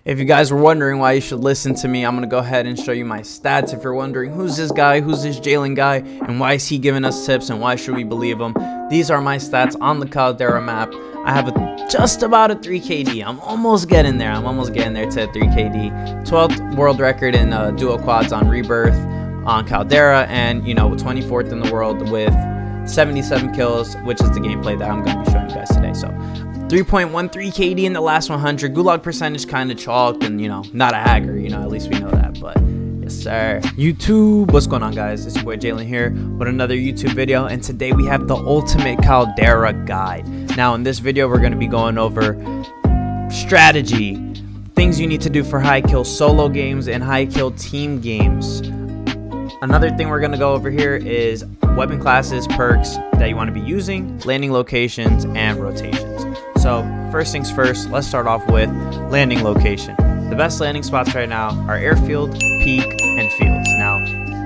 If you guys were wondering why you should listen to me, I'm going to go ahead and show you my stats. If you're wondering who's this guy, who's this Jalen guy, and why is he giving us tips, and why should we believe him, these are my stats on the Caldera map. I have just about a 3 KD. I'm almost getting there. I'm almost getting there to a 3 KD. 12th world record in duo quads on Rebirth on Caldera, and 24th in the world with 77 kills, which is the gameplay that I'm going to be showing you guys today. So 3.13 KD in the last 100. Gulag percentage kind of chalked, and not a hacker. At least we know that. But yes, sir. YouTube, what's going on, guys? It's your boy Jalen here with another YouTube video, and today we have the ultimate Caldera guide. Now, in this video, we're going to be going over strategy, things you need to do for high kill solo games and high kill team games. Another thing we're going to go over here is weapon classes, perks that you want to be using, landing locations, and rotations. So first things first, let's start off with landing location. The best landing spots right now are airfield, peak, and fields. Now,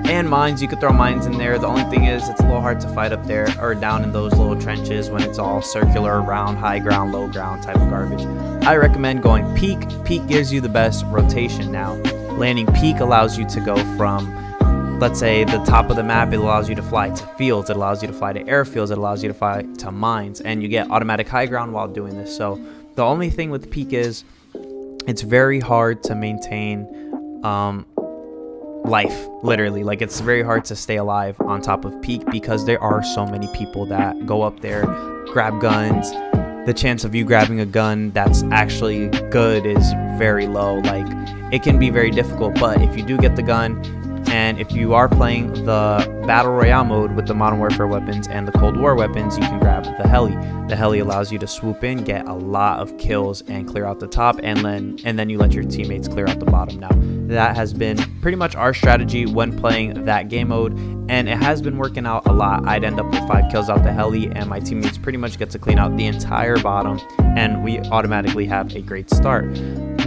and mines, you could throw mines in there. The only thing is it's a little hard to fight up there or down in those little trenches when it's all circular, around, high ground, low ground type of garbage. I recommend going peak. Peak gives you the best rotation. Now, landing peak allows you to go from, let's say, the top of the map. It allows you to fly to fields, it allows you to fly to airfields, it allows you to fly to mines, and you get automatic high ground while doing this. So the only thing with peak is it's very hard to maintain life, literally. Like, it's very hard to stay alive on top of peak because there are so many people that go up there, grab guns. The chance of you grabbing a gun that's actually good is very low. Like, it can be very difficult, but if you do get the gun, and if you are playing the Battle Royale mode with the Modern Warfare weapons and the Cold War weapons, you can grab the heli. The heli allows you to swoop in, get a lot of kills, and clear out the top, and then you let your teammates clear out the bottom. Now, that has been pretty much our strategy when playing that game mode, and it has been working out a lot. I'd end up with 5 kills out the heli, and my teammates pretty much get to clean out the entire bottom, and we automatically have a great start.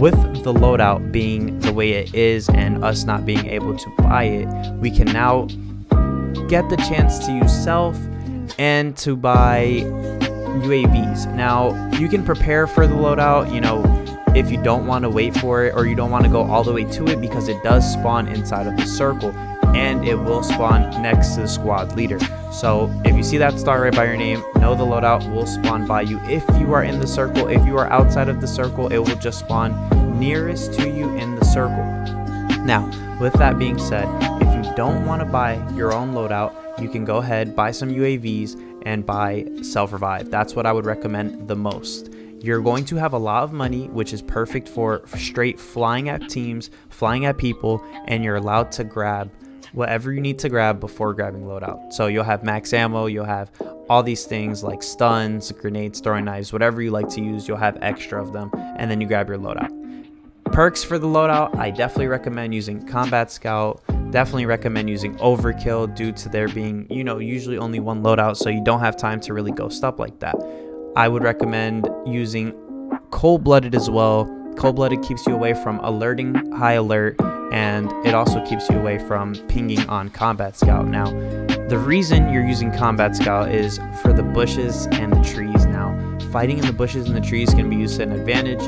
With the loadout being the way it is and us not being able to buy it, we can now get the chance to use self and to buy UAVs. Now, you can prepare for the loadout, if you don't want to wait for it or you don't want to go all the way to it, because it does spawn inside of the circle and it will spawn next to the squad leader. So if you see that star right by your name, know the loadout will spawn by you if you are in the circle. If you are outside of the circle, it will just spawn nearest to you in the circle. Now, with that being said, if you don't want to buy your own loadout, you can go ahead, buy some UAVs, and buy self-revive. That's what I would recommend the most. You're going to have a lot of money, which is perfect for straight flying at teams, flying at people, and you're allowed to grab whatever you need to grab before grabbing loadout. So you'll have max ammo, you'll have all these things like stuns, grenades, throwing knives, whatever you like to use, you'll have extra of them, and then you grab your loadout. Perks for the loadout, I definitely recommend using Combat Scout, definitely recommend using Overkill due to there being, usually only one loadout, so you don't have time to really ghost up like that. I would recommend using Cold-Blooded as well. Cold-Blooded keeps you away from alerting high alert, and it also keeps you away from pinging on Combat Scout. Now, the reason you're using Combat Scout is for the bushes and the trees. Now, fighting in the bushes and the trees can be used to an advantage,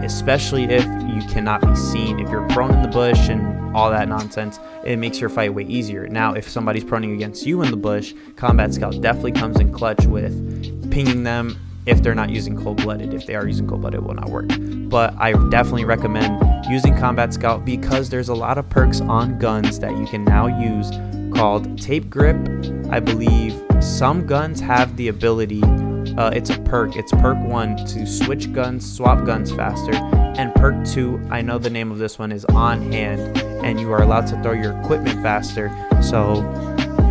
especially if you cannot be seen. If you're prone in the bush and all that nonsense, it makes your fight way easier. Now, if somebody's proning against you in the bush, Combat Scout definitely comes in clutch with pinging them. If they're not using Cold-Blooded, if they are using Cold-Blooded, it will not work. But I definitely recommend using Combat Scout because there's a lot of perks on guns that you can now use called Tape Grip. I believe some guns have the ability, it's a perk. It's perk 1 to switch guns, swap guns faster. And perk 2, I know the name of this one, is On Hand, and you are allowed to throw your equipment faster. So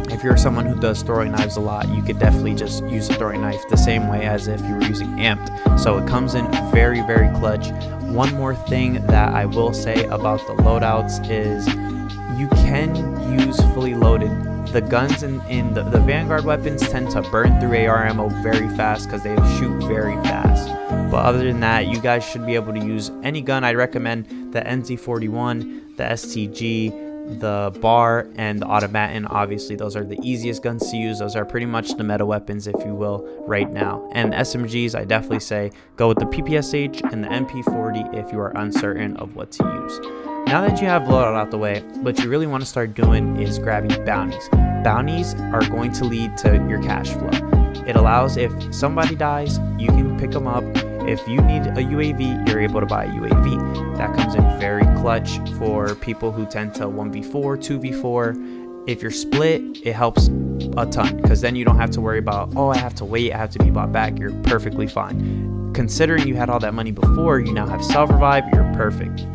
if you're someone who does throwing knives a lot, you could definitely just use a throwing knife the same way as if you were using amped. So it comes in very, very clutch. One more thing that I will say about the loadouts is you can use fully loaded. The guns in the Vanguard weapons tend to burn through AR ammo very fast because they shoot very fast. But other than that, you guys should be able to use any gun. I recommend the NZ41, the STG, the bar, and the automaton. Obviously, those are the easiest guns to use. Those are pretty much the meta weapons, if you will, right now. And SMGs, I definitely say go with the PPSH and the MP40 if you are uncertain of what to use. Now that you have loadout out the way, what you really want to start doing is grabbing bounties. Bounties are going to lead to your cash flow. It allows, if somebody dies, you can pick them up. If you need a UAV, you're able to buy a UAV. That comes in very clutch for people who tend to 1v4, 2v4. If you're split, it helps a ton, because then you don't have to worry about, oh, I have to wait, I have to be bought back. You're perfectly fine. Considering you had all that money before, you now have self-revive, you're perfect.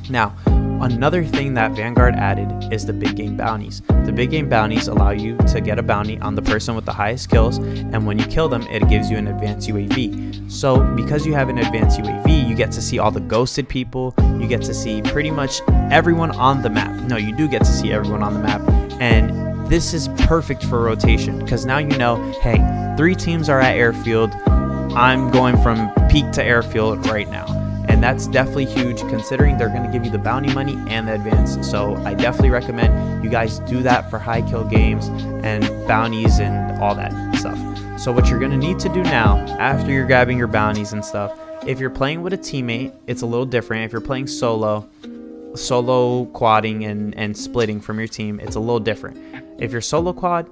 Now, another thing that Vanguard added is the big game bounties. The big game bounties allow you to get a bounty on the person with the highest kills, and when you kill them, it gives you an advanced UAV. So because you have an advanced UAV, you get to see all the ghosted people, you get to see pretty much everyone on the map. No, you do get to see everyone on the map, and this is perfect for rotation, because now you know, hey, 3 teams are at airfield, I'm going from peak to airfield right now. And that's definitely huge, considering they're going to give you the bounty money and the advance. So I definitely recommend you guys do that for high kill games and bounties and all that stuff. So what you're going to need to do now, after you're grabbing your bounties and stuff, if you're playing with a teammate, it's a little different. If you're playing solo quadding and splitting from your team, it's a little different. If you're solo quad,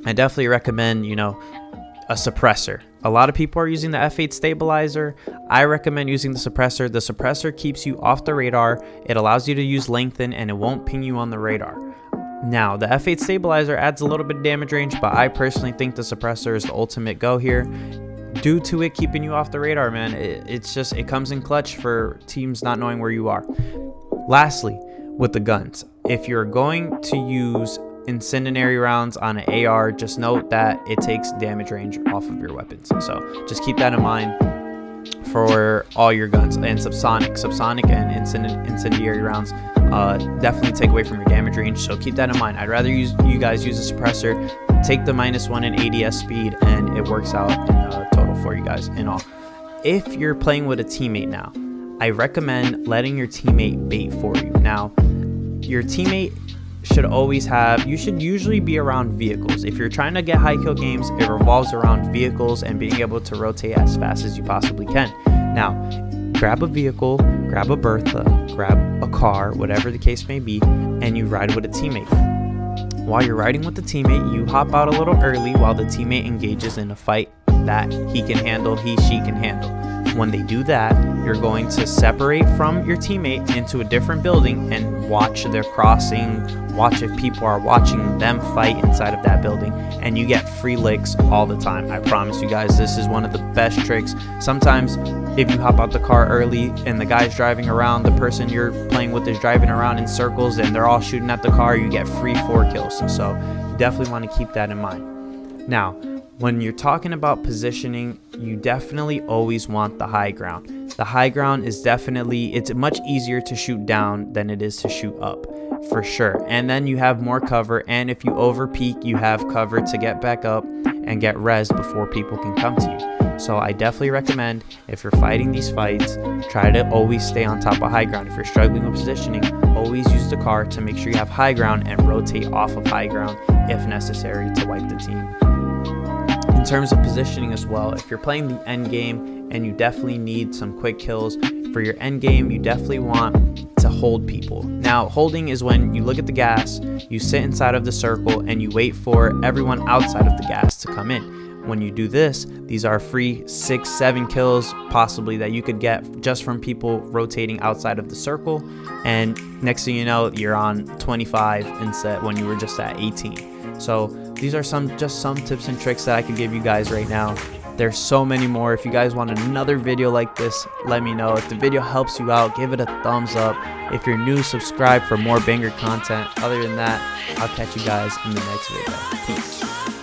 I definitely recommend, a suppressor. A lot of people are using the F8 stabilizer. I recommend using the suppressor. The suppressor keeps you off the radar. It allows you to use lengthen, and it won't ping you on the radar. Now, the F8 stabilizer adds a little bit of damage range, but I personally think the suppressor is the ultimate go here, due to it keeping you off the radar, man. It comes in clutch for teams not knowing where you are. Lastly, with the guns, if you're going to use incendiary rounds on an AR, just note that it takes damage range off of your weapons. So just keep that in mind for all your guns. And subsonic and incendiary rounds definitely take away from your damage range, so keep that in mind. I'd rather you guys use a suppressor, take the -1 in ADS speed, and it works out in total for you guys in all. If you're playing with a teammate now, I recommend letting your teammate bait for you. Now, your teammate you should usually be around vehicles. If you're trying to get high kill games, it revolves around vehicles and being able to rotate as fast as you possibly can. Now, grab a vehicle, grab a Bertha, grab a car, whatever the case may be, and you ride with a teammate. While you're riding with the teammate, you hop out a little early while the teammate engages in a fight that he she can handle. When they do that, you're going to separate from your teammate into a different building and watch their crossing, watch if people are watching them fight inside of that building, and you get free licks all the time. I promise you guys, this is one of the best tricks. Sometimes if you hop out the car early and the guy's driving around, the person you're playing with is driving around in circles and they're all shooting at the car, you get free 4 kills. So you definitely want to keep that in mind. Now, when you're talking about positioning, you definitely always want the high ground. The high ground is it's much easier to shoot down than it is to shoot up, for sure. And then you have more cover, and if you over peak, you have cover to get back up and get res before people can come to you. So I definitely recommend, if you're fighting these fights, try to always stay on top of high ground. If you're struggling with positioning, always use the car to make sure you have high ground and rotate off of high ground if necessary to wipe the team. In terms of positioning as well, if you're playing the end game and you definitely need some quick kills, for your end game, you definitely want to hold people. Now, holding is when you look at the gas, you sit inside of the circle, and you wait for everyone outside of the gas to come in. When you do this, these are free 6-7 kills possibly that you could get just from people rotating outside of the circle, and next thing you know, you're on 25 instead when you were just at 18. So these are just some tips and tricks that I can give you guys right now. There's so many more. If you guys want another video like this, let me know. If the video helps you out, give it a thumbs up. If you're new, subscribe for more banger content. Other than that, I'll catch you guys in the next video. Peace.